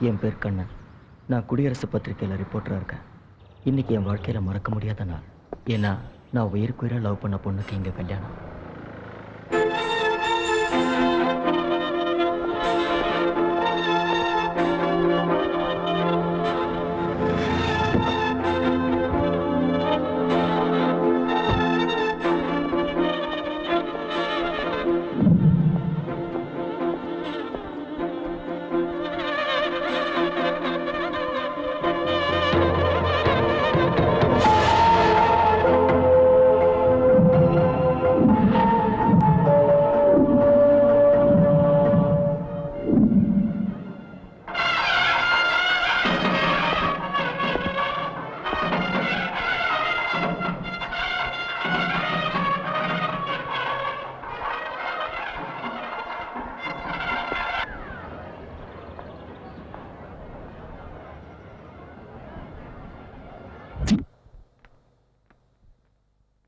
என் பேர் கண்ணன். நான் குடியரசு பத்திரிகையில் ரிப்போர்ட்டராக இருக்கேன். இன்னைக்கு என் வாழ்க்கையில் மறக்க முடியாத நாள். ஏன்னா நான் உயிருக்குயிராக லவ் பண்ண பொண்ணுக்கு இங்கே கல்யாணம்.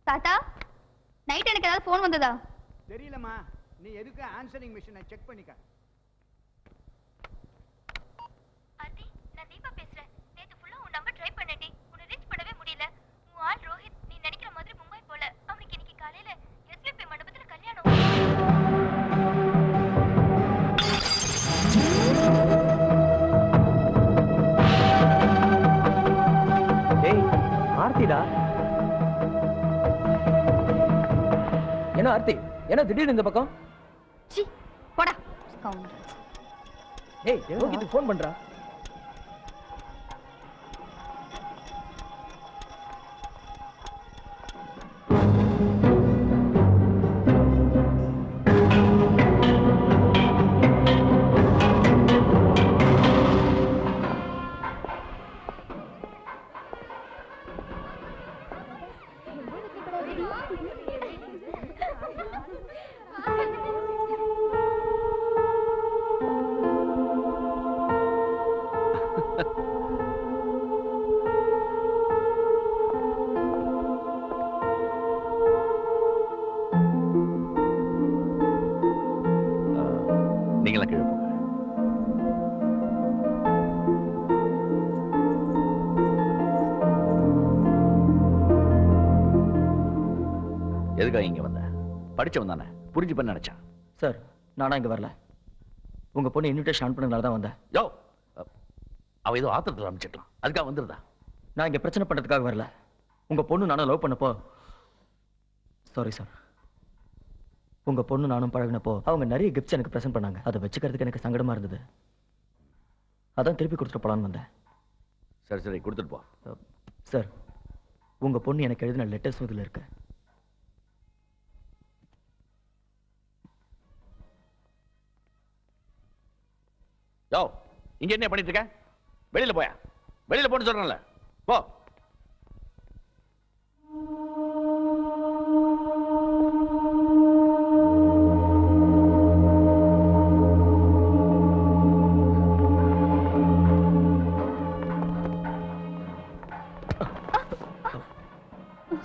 தாத்தா, நைட் எனக்கு ஏதாவது போன் வந்ததா? தெரியலமா. நீ எதுக்கு ஆன்சரிங் மிஷினை செக் பண்ணிக்க. ஆதி, நான் தீபா பேசுறேன். நேத்து ஃபுல்லா உன் நம்பர் ட்ரை பண்ணேன். உன்னை ரீச் பண்ணவே முடியல. உன் ஆள் ரோஹித் நீ நினைக்கிற மாதிரி மும்பை போல. அவனுக்கு இன்னைக்கு காலையில எஸ்பிபி மண்டபத்துல கல்யாணம். டேய், ஆர்த்திடா. என்ன ஆர்த்தி, என்ன திடீர்னு இந்த பக்கம்? சி போடா. ஏய், ரோஹித் ஃபோன் பண்றா. நீங்களாம் கீழே போங்க. எதுக்காக இங்க வந்த? படிச்சவன் தானே, புரிஞ்சுப்பேன்னு நினைச்சேன். சார், நானா இங்க வரல. உங்க பொண்ணு இன்விடேஷன் ஆன் பண்ணதுனால தான் வந்தேன். யோ, அவ ஏதோ ஆத்திரத்தில் அமைச்சிடலாம், அதுக்காக வந்துருதா? நான் இங்க பிரச்சனை பண்றதுக்காக வரல. உங்க பொண்ணு நானும் லவ் பண்ணப்போ, சாரி சார், உங்க பொண்ணு நானும் பழகினப்போ அவங்க நிறைய கிஃப்ட்ஸ் எனக்கு பிரசன்ட் பண்ணாங்க. அதை வச்சுக்கிறதுக்கு எனக்கு சங்கடமா இருந்தது. அதான் திருப்பி கொடுத்துட்டு போலான்னு வந்தேன். சரி சரி, கொடுத்துட்டு போ. சார், உங்க பொண்ணு எனக்கு எழுதின லெட்டர்ஸ் இதுல இருக்கு. யோ, இங்க என்ன பண்ணிட்டு இருக்க? வெளியில போயா, வெளியில போன்னு சொல்றேன்ல, போ.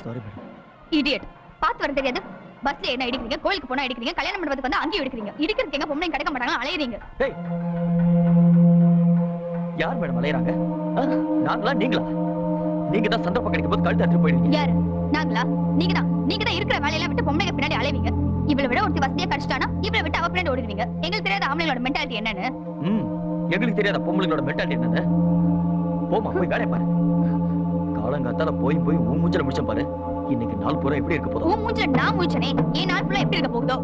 Sorry madam. இடியட். பாத்து வர தெரியாது. பஸ்ல என்ன இடிக்கிறீங்க, கோயிலுக்கு போனா இடிக்கிறீங்க, கல்யாணம் மண்டபத்துக்கு வந்து அங்கேயும் இடிக்கிறீங்க. இடிக்கிறதுக்கு எங்க பொம்பளைங்க கிடைக்க மாட்டாங்க, அலையறீங்க. ஏய், யார் மேடம் அலையறாங்க? நாங்களா நீங்களா? நீங்க தான் சந்தர்ப்பம் கிடைக்கும் போது கழுத்து அறுத்து போயிடுவீங்க. யாரு? நாங்களா? நீங்க தான் இருக்கிற வேலையெல்லாம் விட்டு பொம்பளைங்க பின்னாடி அலைவீங்க. இவளை விட ஒருத்தி வசதியா கிடைச்சிட்டானா இவளை விட்டு அவ பின்னாடி ஓடிடுவீங்க. எங்களுக்கு தெரியாத ஆம்பளைங்களோட மென்டாலிட்டி என்னன்னு. எங்களுக்கு தெரியாத பொம்பளைங்களோட மென்டாலிட்டி என்னன்னு. போமா, போய் வேலையை பாரு. காலங்காத்தால போய் உன் மூஞ்சில முடிச்ச பாரு. இன்னைக்கு நாள் பூரா எப்படி இருக்க போதோ. உன் மூஞ்சில நான் மூச்சனே, ஏன் நாள் ஃபுல்லா எப்படி இருக்க போகுதோ.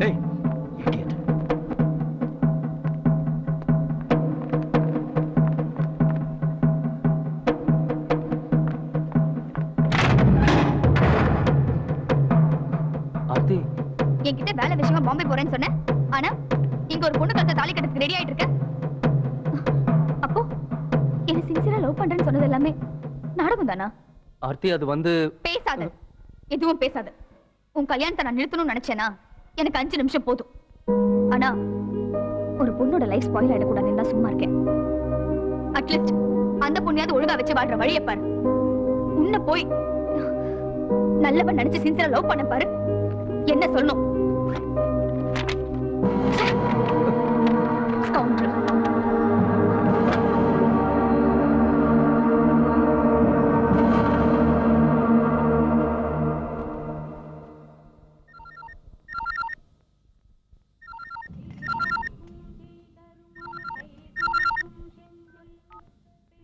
ஏய், இடியட். ஆர்த்தி, என்கிட்ட வேலை விஷயமா பாம்பே போறேன்னு சொன்னேன். ஆனா இங்க ஒரு பொண்ணு கழுத்தை தாலி கட்டுறதுக்கு ரெடி ஆயிட்டு இருக்க. அப்போ என்ன சின்சியரா லவ் பண்றேன்னு சொன்னது எல்லாமே நாடகம் தானா? ஆர்த்தி, அது வந்து பேசாத, எதுவும் பேசாத. உன் கல்யாணத்தை நான் நிறுத்தணும்னு நினைச்சேனா எனக்கு 5 நிமிஷம் போதும். ஆனா ஒரு பொண்ணோட லைஃப் ஸ்பாயில் ஆயிடக்கூடாதுன்னு தான் சும்மா இருக்கேன். அட்லீஸ்ட் அந்த பொண்ணையாவது ஒழுங்கா வச்சு வாழ்ற வழியை பாரு. உன்னை போய் நல்லவன் நினைச்சு சின்சியரா லவ் பண்ண பாரு. என்ன சொல்லணும்? Scoundrel.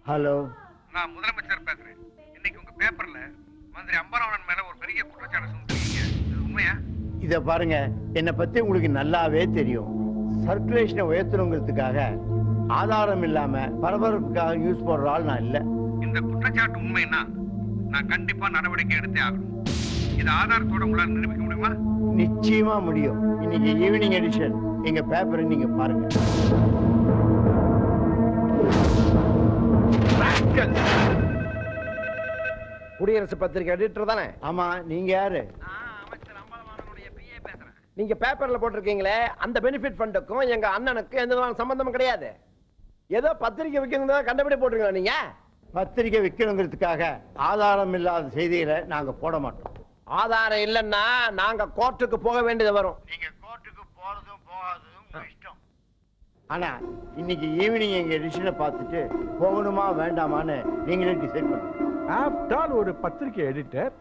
ஹலோ, நான் முதலமைச்சர் பேசுறேன். இன்னைக்கு உங்க பேப்பர்ல மந்திரி அம்பரவணன் மேல ஒரு பெரிய குற்றச்சாட்டு சொல்லிருக்கீங்க. இது உண்மையா? இத பாருங்க, என்னை பத்தி உங்களுக்கு நல்லாவே தெரியும். சர்க்குலேஷனை உயர்த்தணுங்கிறதுக்காக ஆதாரம் இல்லாம பரபரப்புக்காக நியூஸ் போடுற ஆள் நான் இல்ல. இந்த குற்றச்சாட்டு உண்மைன்னா நான் கண்டிப்பா நடவடிக்கை எடுத்தே ஆகணும். இது ஆதாரத்தோட உங்களால நிரூபிக்க முடியுமா? நிச்சயமா முடியும். இன்னைக்கு ஈவினிங் எடிஷன் எங்க பேப்பரை நீங்க பாருங்க. குடியரசு பத்திரிகை எடிட்டர் தானே? ஆமா, நீங்க யாரு? அமைச்சர் அம்பலவாணனுடைய பிஏ பேசுறேன். நீங்க பேப்பர்ல போட்டிருக்கீங்களே, அந்த பெனிஃபிட் ஃபண்டுக்கும் எங்க அண்ணனுக்கு எந்த விதமான சம்பந்தமும் கிடையாது. ஏதோ பத்திரிகை வைக்கணும் கண்டுபிடி போட்டிருக்கீங்களா நீங்க? பத்திரிகை விற்கணுங்கிறதுக்காக ஆதாரம் இல்லாத செய்திகளை நாங்க போட மாட்டோம். ஆதாரம் இல்லைன்னா நாங்க கோர்ட்டுக்கு போக வேண்டியது வரும். நீங்க கோர்ட்டுக்கு போறதும் போகாததும் உங்க இஷ்டம். ஆனா இன்னைக்கு ஈவினிங் எங்க எடிஷனை பார்த்துட்டு போகணுமா வேண்டாமான்னு நீங்களே டிசைட் பண்ணுங்க. ஆஃப்டர் ஒரு பத்திரிகை எடிட்டர்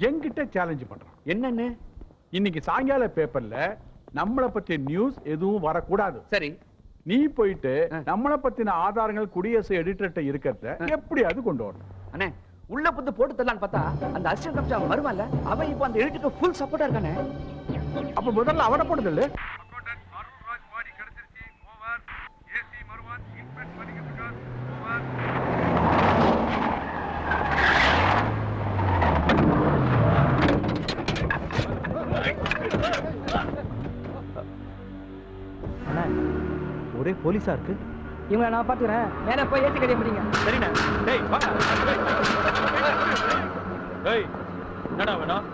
என்கிட்ட சேலஞ்ச் பண்றான். என்னன்னு? இன்னைக்கு சாயங்கால பேப்பர்ல நம்மளை பத்திய நியூஸ் எதுவும் வரக்கூடாது. சரி, நீ போயிட்டு நம்மளை பத்தின ஆதாரங்கள் குடியரசு எடிட்டர்கிட்ட இருக்கிறத எப்படியாவது கொண்டு வரணும். அண்ணே, உள்ள புத்து போட்டு தரலான்னு பார்த்தா அந்த அசிஸ்டன்ட் கமிஷனர் வருவான்ல, அவன் இப்போ அந்த எடிட்டுக்கு ஃபுல் சப்போர்ட்டா இருக்கானே. அப்ப முதல்ல அவனை போடுதல்ல. அக்கௌண்டன்ட் அருண்ராஜ் பாடி கிடைச்சிருச்சு. ஓவர். ஏசி மருவான் இன்ஸ்பெக்ட் மணிக பிரகாஷ். ஓவர். ஒரே போலீஸா இருக்கு. இவங்க நான் பாத்துறேன். நேரா போய் ஏத்தி கடிய முடியுங்க. சரிண்ணா. டேய் வா. டேய் என்னடா வேணும்?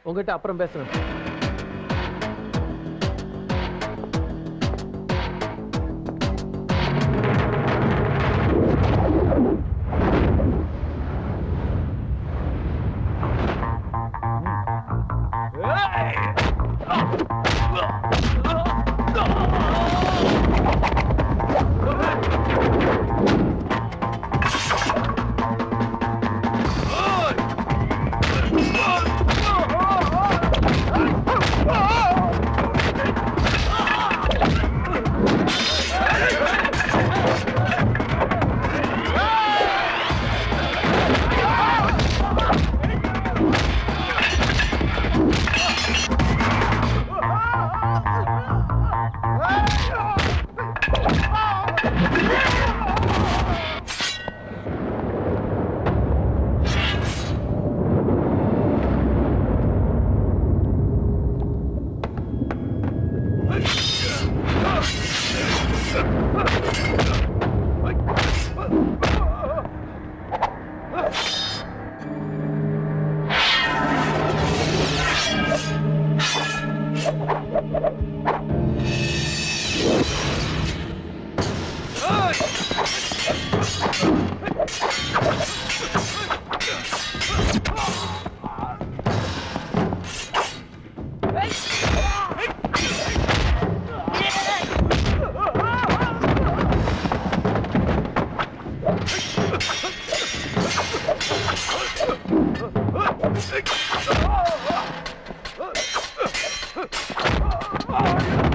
உங்ககிட்ட அப்புறம் பேசுறேன். Oh!